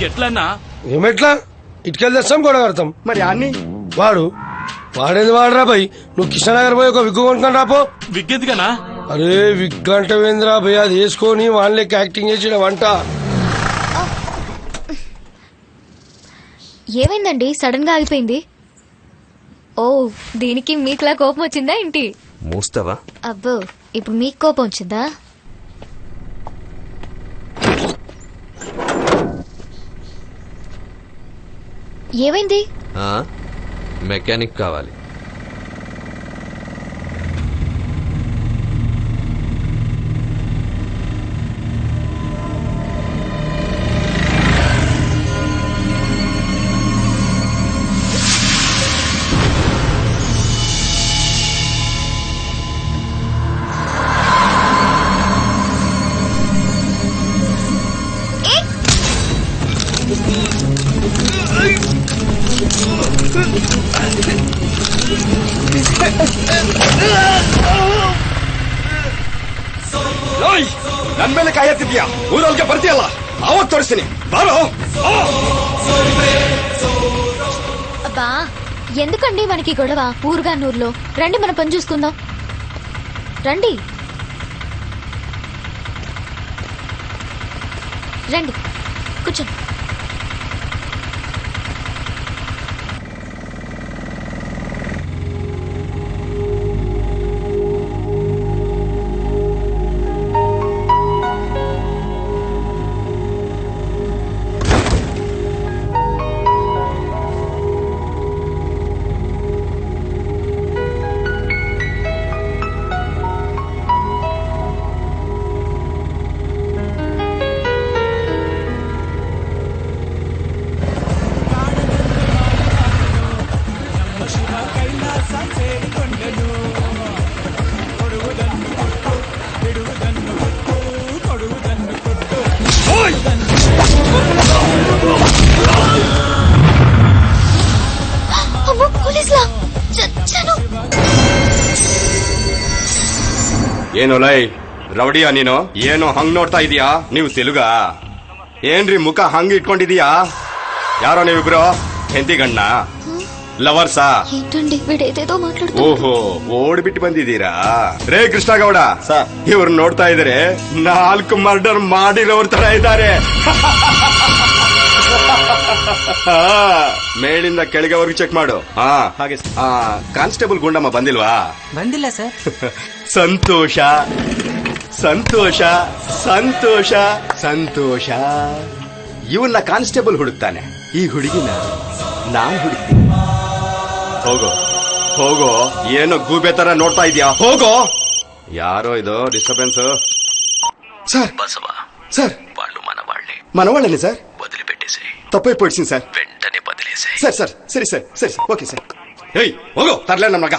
ఎట్లన్నా ఏమెట్లా ఇటుకెళ్ళి తెస్తాం గొడవ కడతాం. మరి అన్ని వాడేది వాడరా భయ్. నువ్వు కృష్ణనగర్ పోయి ఒక విగ్గు కొనుక్కొని రాపో. విగ్గెందుకనా? అరే విగ్ అంటే వేంద్రా భయ్, అది వేసుకొని వాళ్ళకి యాక్టింగ్ చేసిన వంట. ఏమైందండి సడన్ గా ఆగిపోయింది? ఓ దీనికి మీకులా కోపం వచ్చిందా ఏంటి? మూస్తావా? అబ్బో ఇప్పుడు మీకు కోపం వచ్చిందా? ఏమైంది? మెకానిక్ కావాలి. ನನ್ ಮೇಲೆ ಕಾಯತ್ತಿದ್ಯಾ? ಊರೊಳಗೆ ಬರ್ತೀಯಲ್ಲ ಅವಾಗ ತೋರಿಸ್ತೀನಿ ಬಾರೋ. అబ్బా ఎందుకండి మనకి గొడవ? ఊరుగా నూరులో రండి, మన పని చూసుకుందాం రండి. రండి కూర్చోండి. ಏನು ಲೈ ರೌಡಿಯಾ ನೀನು? ಏನು ಹಂಗ್ ನೋಡ್ತಾ ಇದೀಯಾ? ನೀವು ತೆಲುಗಾ? ಏನ್ರಿ ಮುಖ ಹಂಗ್ ಇಟ್ಕೊಂಡಿದೀಯಾ? ಯಾರೋ ನೀವಿಬ್ರು ಹೆಂಡತಿ ಗಂಡ ಲವರ್ಸಾ? ఏంటండి వీడేదేదో మాట్లాడుతూ. ಓಹೋ ಓಡ್ಬಿಟ್ಟು ಬಂದಿದ್ದೀರಾ? ರೇ ಕೃಷ್ಣಗೌಡ, ಇವ್ರು ನೋಡ್ತಾ ಇದಾರೆ 4 ಮರ್ಡರ್ ಮಾಡಿರೋರ್ ತರ ಇದ್ದಾರೆ. ಮೇಲಿಂದ ಕೆಳಗೆವರೆಗೂ ಚೆಕ್ ಮಾಡು. ಹಾಗೆ ಕಾನ್ಸ್ಟೇಬಲ್ ಗುಂಡಮ್ಮ ಬಂದಿಲ್ವಾ? ಬಂದಿಲ್ಲ ಸರ್. ಸಂತೋಷ ಸಂತೋಷ ಸಂತೋಷ ಸಂತೋಷ. ಇವನ್ನ ಕಾನ್ಸ್ಟೇಬಲ್ ಹುಡುಕ್ತಾನೆ, ಈ ಹುಡುಗಿನ ನಾನ್ ಹುಡುಕ್ತೀನಿ. ಹೋಗೋ ಹೋಗೋ, ಏನೋ ಗೂಬೆ ತರ ನೋಡ್ತಾ ಇದೀಯಾ? ಹೋಗೋ. ಯಾರೋ ಇದು ಡಿಸ್ಟರ್ಬೆನ್ಸ್? సార్ సార్ వాళ్ళు మనవాళ్లే. మనవాళ్ళని సార్ వదిలిపెట్టేసి తప్పైపోయింది సార్. వెంటనే వదిలేసి. సార్ సార్ సరే సార్ సరే సార్ ఓకే సార్. ఏయ్ ಹೋಗೋ, తరలే నమ్మక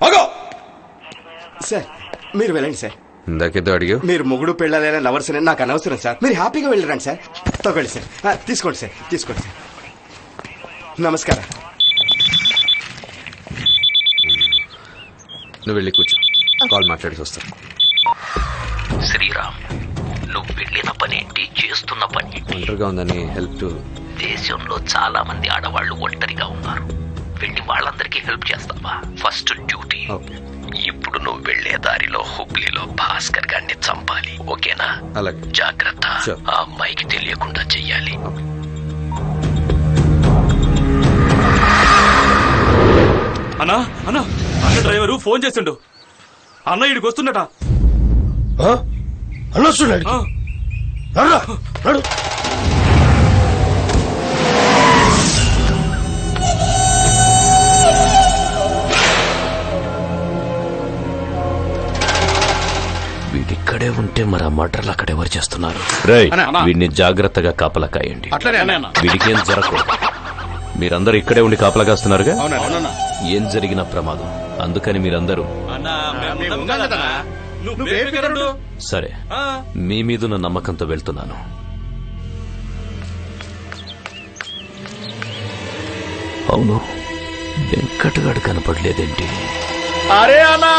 ಹೋಗో. సార్ మీరు వెళ్ళండి సార్. ఇందాకేదో అడిగా. మీరు మొగుడు పెళ్ళాలైనా లవర్స్ అని నాకు అనవసరం సార్. మీరు హ్యాపీగా వెళ్ళరండి సార్. తగ్గండి సార్. తీసుకోండి సార్, తీసుకోండి సార్. నమస్కారం. నువ్వు వెళ్ళి కూర్చో, కాల్ మాట్లాడేసి వస్తాను. శ్రీరామ్, నువ్వు వెళ్ళిన పనేంటి, చేస్తున్న పని? ఒంటరిగా ఉందని హెల్ప్ టు. దేశంలో చాలా మంది ఆడవాళ్లు ఒంటరిగా ఉన్నారు. వెళ్ళి వాళ్ళందరికీ హెల్ప్ చేస్తావా? First duty. ఇప్పుడు నువ్వు వెళ్లే దారిలో హుబ్లీలో భాస్కర్ గారిని చంపాలి, ఓకేనా? అలాగే. జాగ్రత్త, ఆ అమ్మాయికి తెలియకుండా చెయ్యాలి. అన్నా అన్నా, అన్న డ్రైవరు ఫోన్ చేస్తుండు. అన్న ఇడికి వస్తుండట. అన్నొస్తున్నాడు. వీడిక్కడే ఉంటే మరి ఆ మర్డర్లు అక్కడెవరు చేస్తున్నారు? వీడిని జాగ్రత్తగా కాపలా కాయండి. వీడికేం జరగకూడదు. మీరందరూ ఇక్కడే ఉండి కాపలా కాస్తున్నారుగా. ఏం జరిగిన ప్రమాదం, అందుకని మీరందరూ సరే మీ మీదున్న నమ్మకంతో వెళ్తున్నాను. అవును, వెంకటగాడు కనపడలేదేంటి? అరే అన్నా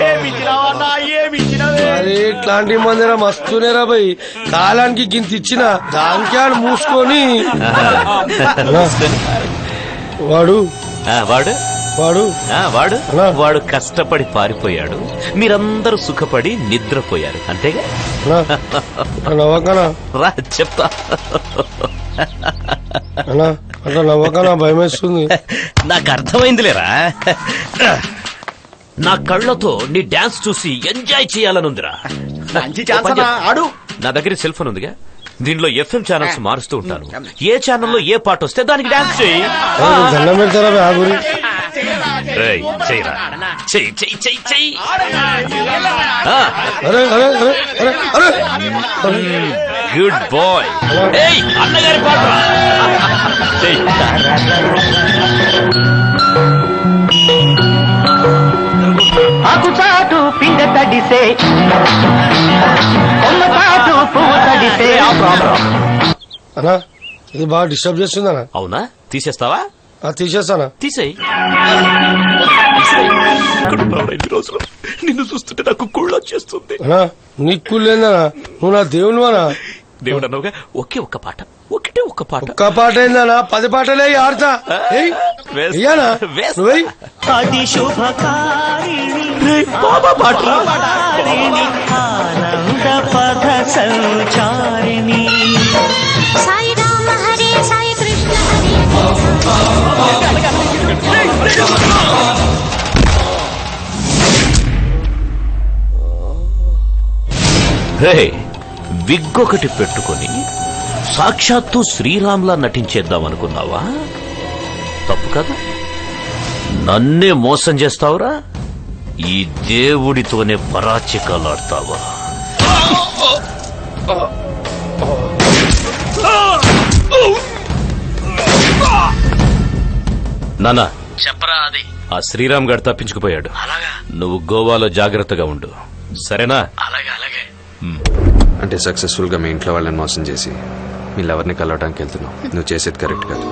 ఏమి ఇచ్చినావు అన్నా ఏమి ఇచ్చినవే అరే ఇట్లాంటి మందిరా మస్తునేరా భయ్ కాలానికి గింత ఇచ్చిన దానికాడు మూసుకొని వాడు వాడు వాడు వాడు అన్నా. వాడు కష్టపడి పారిపోయాడు, మీరందరూ సుఖపడి నిద్రపోయారు, అంతేగా? అన్నా నవ్వకనా రా చెప్తా. అన్నా అట్లా నవ్వకనా భయం వేస్తుంది. నాకు అర్థమైందిలేరా, నా కళ్ళతో నీ డాన్స్ చూసి ఎంజాయ్ చేయాలనుందిరా. మంచి ఛాన్స్ అన్నా ఆడు నా దగ్గర సెల్ ఫోన్ ఉందిగా, దీనిలో ఎఫ్ఎం ఛానల్స్ మారుస్తూ ఉంటాను. ఏ ఛానల్లో ఏ పాట వస్తే దానికి డాన్స్ చేయి. దండం పెడతారా భయ్ ఆ గురి రేయ్, చెయ్యిరా. చెయ్యి చెయ్యి చెయ్యి చెయ్యి. ఆ, అరే అరే అరే అరే అరే గుడ్ బాయ్. ఏయ్, అన్నగారి పాట. చెయ్యి. ఆకు చాటు పిండ తడిసే కొమ్మ చాటు పువ్వు తడిసే ఆ ప్రాబ్లం. అన్నా ఇది బాగా డిస్టర్బ్ చేస్తుంది అన్న. అవునా, తీసేస్తావా? తీసేస్తానా? తీసేయి. రోజులు నిన్ను చూస్తుంటే నాకు కుళ్ళు వచ్చేస్తుంది. అన్నా నీకు కుళ్ళేందనా? నువ్వు నా దేవుని అనా? దేవుడు అన్నవుగా, ఒకే ఒక్క పాట, ఒకటే ఒక్క పాట. ఒక్క పాట ఏందనా? 10 పాటలే ఆడతా. వేస్తా. అయ్యానా వేస్తా. నువ్వెయ్. అది శుభకారిణి రేయ్, బాబా పాట. ఆనంద పద సంచారిణి. సాయి రామ హరే సాయి కృష్ణ రే, విగ్ ఒకటి పెట్టుకొని సాక్షాత్తు శ్రీరామ్లా నటించేద్దాం అనుకున్నావా? తప్పు కదా, నన్నే మోసం చేస్తావురా. ఈ దేవుడితోనే పరాచికాలాడతావా? నానా చెప్పరా, అది ఆ శ్రీరామ్ గారు తప్పించుకుపోయాడు. నువ్వు గోవాలో జాగ్రత్తగా ఉండు, సరేనా? అంటే సక్సెస్ఫుల్ గా మీ ఇంట్లో వాళ్ళని మోసం చేసి మీ లవర్ని కలవడానికి వెళ్తున్నావు. నువ్వు చేసేది కరెక్ట్ కాదు.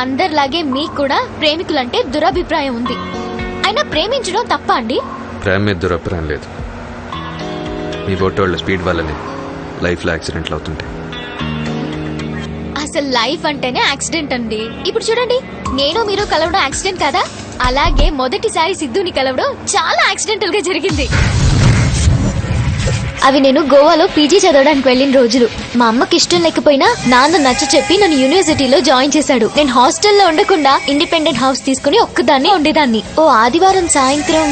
అందరిలాగే మీకు కూడా ప్రేమికులంటే దురభిప్రాయం ఉంది. అయినా ప్రేమించడం తప్ప అండి? ప్రేమ మీద దురభిప్రాయం లేదు. మీ బొట్టోళ్ళ స్పీడ్ వల్లనే లైఫ్ లో యాక్సిడెంట్లు అవుతుంటాయి. అసలు లైఫ్ అంటేనే యాక్సిడెంట్ అండి. ఇప్పుడు చూడండి, నేను మీరు కలవడం యాక్సిడెంట్ కదా, అలాగే మొదటిసారి సిద్ధుని కలవడం చాలా యాక్సిడెంటల్ గా జరిగింది. అవి నేను గోవాలో పీజీ చదవడానికి వెళ్ళిన రోజులు. మా అమ్మకి ఇష్టం లేకపోయినా నాన్న నచ్చ చెప్పి నన్ను యూనివర్సిటీలో జాయిన్ చేశాడు. నేను హాస్టల్లో ఉండకుండా ఇండిపెండెంట్ హౌస్ తీసుకుని ఒక్కదాన్నే ఉండేదాన్ని. ఓ ఆదివారం సాయంత్రం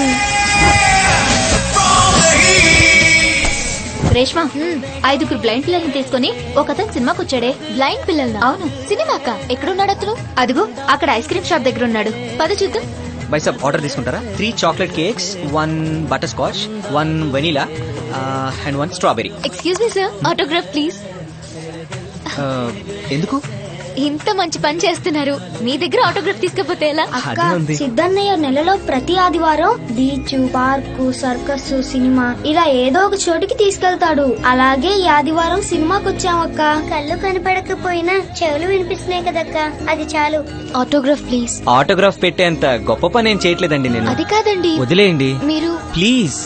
రేష్మా, 5 బ్లైండ్ పిల్లల్ని తీసుకుని ఒకతను సినిమాకి వచ్చాడే. బ్లైండ్ పిల్లలు? అవును. సినిమాక? ఎక్కడున్నాడు అతను? అదిగో అక్కడ ఐస్ క్రీమ్ షాప్ దగ్గర ఉన్నాడు. పద చూద్దాం. బై సబ్ ఆర్డర్ తీసుకుంటారా? 3 chocolate cakes, 1 butter scotch, 1 vanilla and 1 strawberry. Excuse me sir, autograph please. ఎందుకు? ఇంత మంచి పని చేస్తున్నారు, మీ దగ్గర ఆటోగ్రాఫ్ తీసుకపోతే ఎలా? అదే ఉంది. సిద్ధన్నయ్య నెలలో ప్రతి ఆదివారం బీచ్, పార్కు, సర్కస్, సినిమా ఇలా ఏదో ఒక చోటికి తీసుకెళ్తాడు. అలాగే ఈ ఆదివారం సినిమాకి వచ్చామక్క. కళ్ళు కనపడకపోయినా చెవులు వినిపిస్తున్నాయి కదక్క, అది చాలు. Autograph please. ఆటోగ్రాఫ్ పెట్టేంత గొప్ప పని ఏం చేయట్లేదండి నేను. అది కాదండి, వదిలేయండి మీరు please.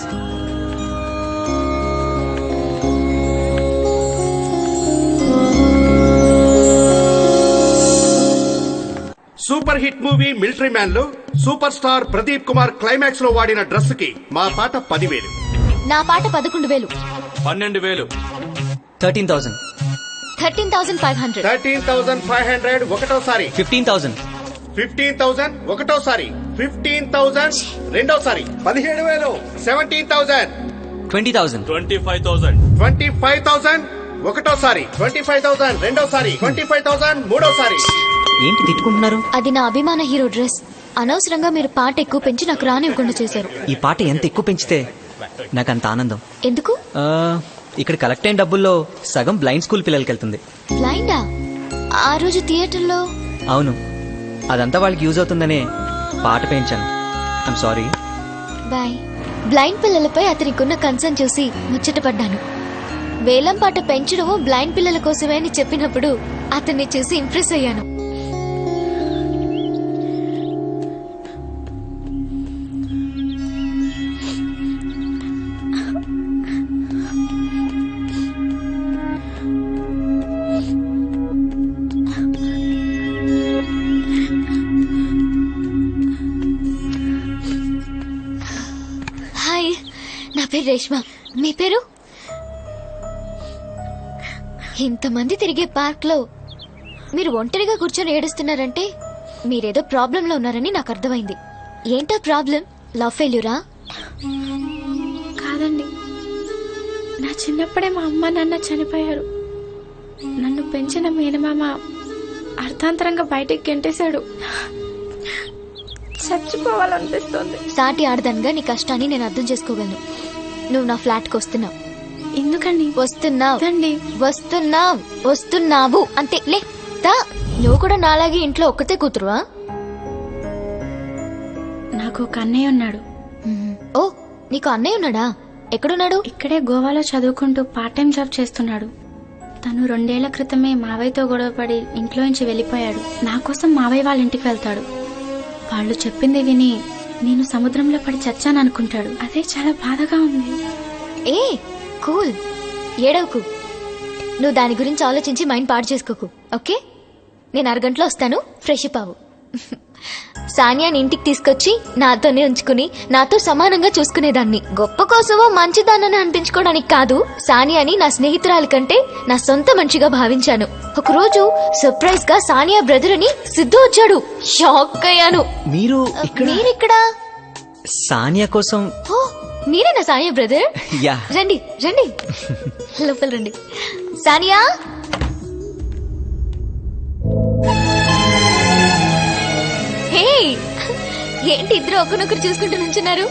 Super hit movie military man లో super star Pradeep Kumar climax లో వాడిన డ్రెస్ కి మా పాట 10,000. నా పాట 11,000. 12,000. 13,000. 13,500. 13,500 ఒకటోసారి. 15,000. 15,000 ఒకటోసారి. 15,000 రెండోసారి. 17,000. 17,000. 20,000. 25,000. 25,000 ఒకటోసారి. 25,000 రెండోసారి. 25,000 మూడోసారి. ఏంటి తిట్టుకుంటున్నారు? అది నా అభిమాన హీరో డ్రెస్. అనవసరంగా మీరు పాట ఎక్కువ పెంచి నాకు రానివ్వకుండా చేశారు. ఈ పాట ఎంత ఎక్కువ పెంచితే నాకు అంత ఆనందం. ఎందుకు? ఇక్కడ కలెక్ట్ అయిన డబ్బుల్లో సగం బ్లైండ్ స్కూల్ పిల్లలకి వెళ్తుంది. బ్లైండా? ఆ రోజు థియేటర్లో? అవును, అదంతా వాళ్ళకి యూజ్ అవుతుందనే పాట పెంచాను. I'm sorry. బాయ్. బ్లైండ్ పిల్లలపై అతనికున్న కన్సర్న్ చూసి ముచ్చటపడ్డాను. వేలం పాట పెంచడం బ్లైండ్ పిల్లల కోసమే అని చెప్పినప్పుడు అతన్ని చూసి ఇంప్రెస్ అయ్యాను. రేష్మ. మీ పేరు? ఇంతమంది తిరిగే పార్క్ లో మీరు ఒంటరిగా కూర్చొని ఏడుస్తున్నారంటే మీరేదో ప్రాబ్లంలో ఉన్నారని నాకు అర్థమైంది. ఏంటా ప్రాబ్లం? లవ్ ఫెయిల్యూరా? కాదండి, నా చిన్నప్పుడే మా అమ్మ నాన్న చనిపోయారు. నన్ను పెంచిన మేనమామ అర్థాంతరంగా బయటికి గెంటేశాడు. చచ్చిపోవాలనిపిస్తుంది. సాటి ఆడదనగా నీ కష్టాన్ని నేను అర్థం చేసుకోగలను. నువ్వు నా ఫ్లాట్ కి వస్తున్నావు. ఎందుకండి? వస్తున్నావు అంతే. లే తా. నువ్వు కూడా నాలాగే ఇంట్లో ఒక్కతే కూతురువా? నాకు ఒక అన్నయ్య ఉన్నాడు. ఓ, నీకు అన్నయ్య ఉన్నాడా? ఎక్కడున్నాడు? ఇక్కడే గోవాలో చదువుకుంటూ పార్ట్ టైం జాబ్ చేస్తున్నాడు. తను 2 ఏళ్ల క్రితమే మావయ్యతో గొడవపడి ఇంట్లో నుంచి వెళ్లిపోయాడు. నా కోసం మావయ్య వాళ్ళ ఇంటికి వెళ్తాడు. వాళ్ళు చెప్పింది విని నేను సముద్రంలో పడి చచ్చాననుకుంటాడు. అదే చాలా బాధగా ఉంది. ఏ కూల్, ఏడవకు. నువ్వు దాని గురించి ఆలోచించి మైండ్ పాడు చేసుకోకు. ఓకే, నేను అరగంటలో వస్తాను. ఫ్రెష్ అప్ అవ్వు. సానియాని ఇంటికి తీసుకొచ్చి నాతోనే ఉంచుకుని నాతో సమానంగా చూసుకునేదాన్ని. గొప్ప కోసమో మంచిదానని అనిపించుకోవడానికి కాదు, సానియాని నా స్నేహితురాలి కంటే నా సొంత మనిషిగా భావించాను. ఒకరోజు సర్ప్రైజ్ గా సానియా బ్రదర్ అని సిద్ధు వచ్చాడు. షాక్ అయ్యాను. మీరిక్కడ? సానియా కోసం. ఓ, మీరేనా సానియా బ్రదర్? యా. రండి రండి, లోపల రండి. సానియా, హే, ఏంటి ఇద్దరు ఒకరినొకరు చూసుకుంటూ నుంచున్నారు?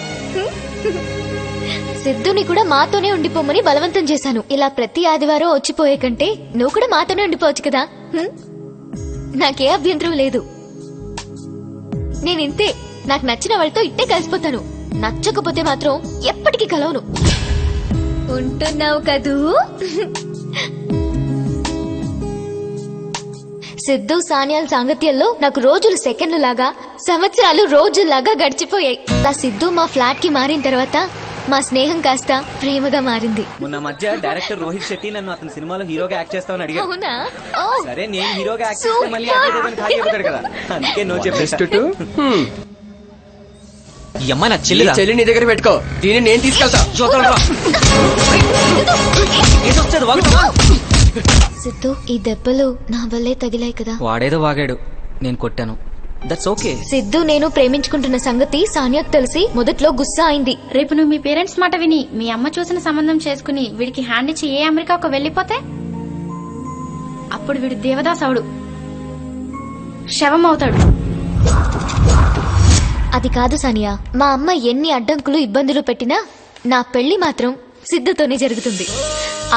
సిద్ధుని కూడా మాతోనే ఉండిపోమని బలవంతం చేశాను. ఇలా ప్రతి ఆదివారం వచ్చిపోయే కంటే నువ్వు కూడా మాతోనే ఉండిపోవచ్చు కదా. నాకే అభ్యంతరం లేదు. నేనింతే. నాకు నచ్చిన వాళ్ళతో ఇట్టే కలిసిపోతాను. నచ్చకపోతే మాత్రం ఎప్పటికీ కలవను. ఉంటున్నావు కదూ? సిద్ధు సానియాల సాంగత్యంలో నాకు రోజులు సెకండ్లు లాగా, సంవత్సరాలు రోజుల్లాగా గడిచిపోయాయి. ఆ సిద్ధు మా ఫ్లాట్ కి మారిన తర్వాత మా స్నేహం కాస్త ప్రేమగా మారింది. మొన్న మధ్య డైరెక్టర్ రోహిత్ శెట్టి నన్ను అతని సినిమాలో హీరోగా యాక్ట్ చేస్తావని అడిగాడు. అవునా? సరే, నేను హీరోగా యాక్ట్ చేస్తే మళ్ళీ ఖాళీ అయిపోతాడు కదా, అందుకే నో చెప్పేసి. ఈ అమ్మాయి నా చెల్లి నీ దగ్గర పెట్టుకో, దీన్ని నేను తీసుకెళ్తా. సిద్ధు, ఈ దెబ్బలు నా వల్లే తగిలాయి కదా. వాడేదో వాగాడు, నేను కొట్టాను. That's okay. సిద్ధు నేను ప్రేమించుకుంటున్న సంగతి సానియాకు తెలిసి మొదట్లో గుస్సా అయింది. రేపు నువ్వు మీ పేరెంట్స్ మాట విని మీ అమ్మ చూసిన సంబంధం చేసుకుని వీడికి హ్యాండ్ ఇచ్చి ఏ అమెరికాకు వెళ్లిపోతే అప్పుడు వీడు దేవదాస్ అవుడు, శవం అవుతాడు. అది కాదు సానియా, మా అమ్మ ఎన్ని అడ్డంకులు ఇబ్బందులు పెట్టినా నా పెళ్లి మాత్రం సిద్ధుతోనే జరుగుతుంది.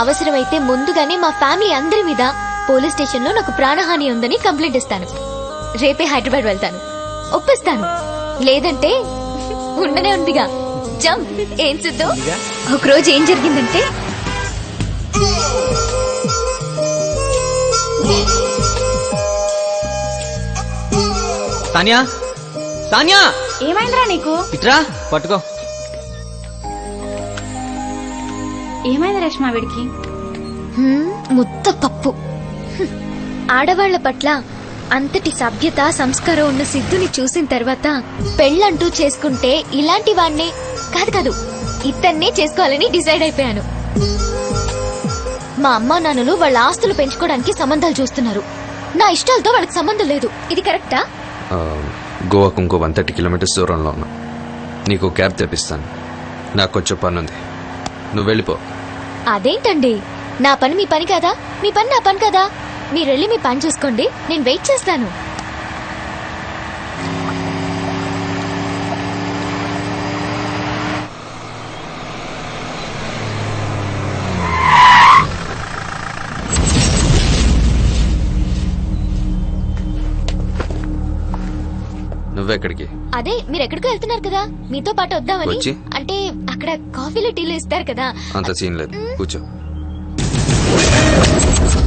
అవసరమైతే ముందుగానే మా ఫ్యామిలీ అందరి మీద పోలీస్ స్టేషన్ లో నాకు ప్రాణహాని ఉందని కంప్లైంట్ ఇస్తాను. రేపే హైదరాబాద్ వెళ్తాను. ఒప్పిస్తాను. లేదంటే ఉండనే ఉందిగా. జంప్. ఏం సిద్ధు, ఒకరోజు ఏం జరిగిందంటే, సానియా, సానియా, ఏమైందిరా నీకు? ఇట్రా, పట్టుకో. ఏమైంది రేష్మా వీడికి? ముద్ద పప్పు. ఆడవాళ్ల పట్ల అంతటి సభ్యత సంస్కారం ఉన్న సిద్ధుని చూసిన తర్వాత పెళ్ళంటూ చేసుకుంటే ఇలాంటి వాణ్ణే కాదు ఇతన్నే చేసుకోవాలని డిసైడ్ అయిపోయాను. మా అమ్మా నాన్నలు వాళ్ళ ఆస్తులు పెంచుకోవడానికి సంబంధాలు చూస్తున్నారు. నా ఇష్టాలతో వాళ్ళకి సంబంధం లేదు. ఇది కరెక్టా? గోవాకు ఇంకో 130 కిలోమీటర్స్ దూరంలో ఉన్నా. నీకు క్యాబ్ తెప్పిస్తాను. నాకు కొంచెం పని ఉంది, నువ్వు వెళ్ళిపో. అదేంటండి, నా పని మీ పని కదా, మీ పని నా పని కదా. మీరెళ్ళి మీ పని చూసుకోండి, నేను వెయిట్ చేస్తాను. నువ్వెక్కడికి? అదే, మీరు ఎక్కడికో వెళ్తున్నారు కదా, మీతో పాటు వద్దామని. అంటే అక్కడ కాఫీలు టీలు ఇస్తారు కదా. అంత సీన్ లేదు, కూర్చో.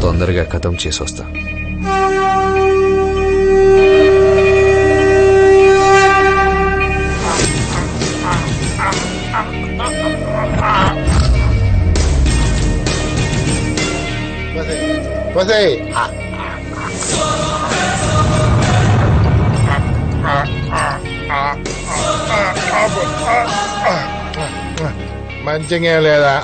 తొందరగా ఖతం చేసి వస్తా. మంచిగా లేదా?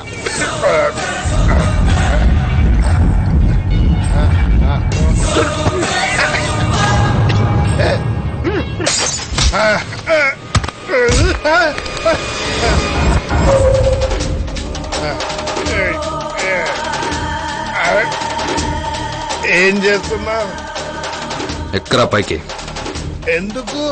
ఏం చేస్తున్నావు? ఎక్కరా పైకి. ఎందుకు?